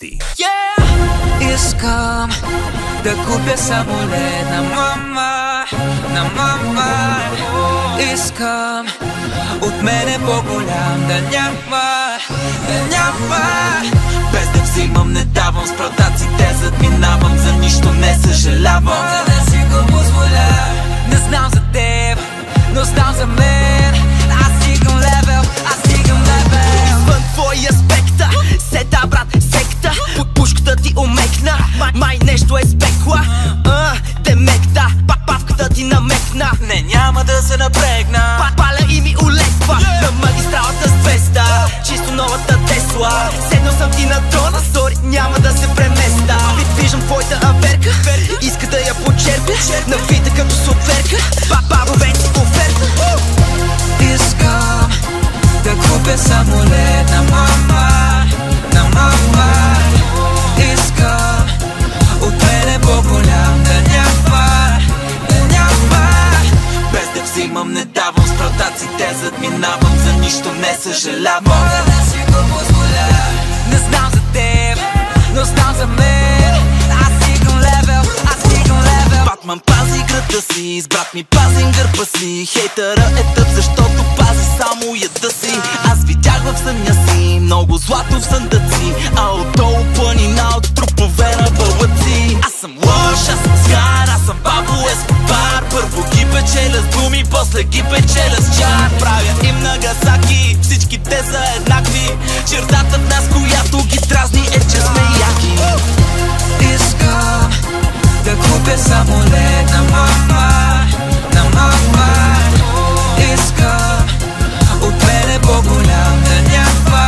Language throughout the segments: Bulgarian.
ти. Искам да купя самолет на мама. Искам от мене по-голям да няма. Без да взимам, не давам, с пратаците задминавам, за нищо не съжалявам. Мога да си го позволя. Не знам за теб, но знам за мен. Аз стигам левел. Извън твоя спекта, сета брат, секта. Пушката ти омекна, май нещо е спекла. Демекта, папавката ти намекна. Не, няма да се напрегна. Паля и ми улепва на магистралата с 200. Чисто новата Тесла. Седнал съм ти на трона, сори, няма да се преместа. Виждам твоята аверка, иска да я почерпя. Навита като сотверка, бабовете оферта. Искам да купя самолет на мама. Искам от мене по-голям да няма. Без да взимам, не давам, с пратаците задминавам, за нищо не съжалявам. Мога да си го позволя. Не знам за теб, но знам за мен. Аз стигам левел. Батман пази града си, с брат ми пазим гърба си. Хейтъра е тъп, защото пази само яда си. Аз видях в съня си много злато в съндъци, а отдолу планина от трупове на бълъци. Аз съм лош, аз съм згар, аз съм Пабло Ескобар. Първо ги печеля с думи, после ги печеля с чар. Правя им Нагасаки, всички те са еднакви. Чертата в нас, която ги дразни, е че сме яки. Искам да купя самолет на мама. Искам от мене по-голям да няма.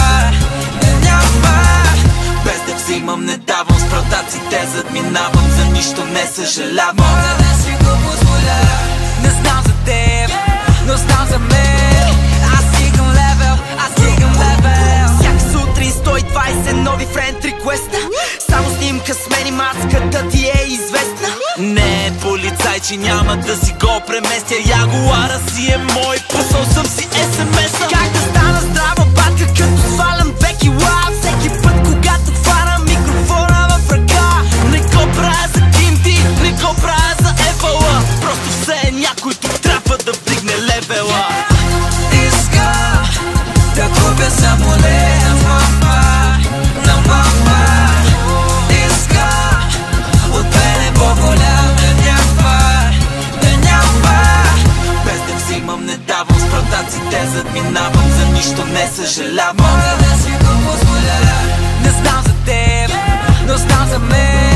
Без да взимам, не давам, с пратаците задминавам, за нищо не съжалявам. Мога да си го позволя. Не знам за теб, но знам за мен. Аз стигам левел. Всяка сутрин 120 нови френд реквеста. Само снимка с мен и маската ти е известна. Не е полицай, че няма да си го преместя. Ягуара си е мой, пусал съм си SMS-а. Как да стана здрава батка, като свалям 2 кила всеки път, когато хвана микрофона в ръка. Не го правя за кинти, не го правя за ефала. Просто все е някой тук трябва да вдигне левела. Искам да купя самолет на мама. Искам от мене по-голям да няма. Без да взимам, не давам, с пратаците задминавам, за нищо не съжалявам. Мога да си го позволя. Не знам за теб, но знам за мен.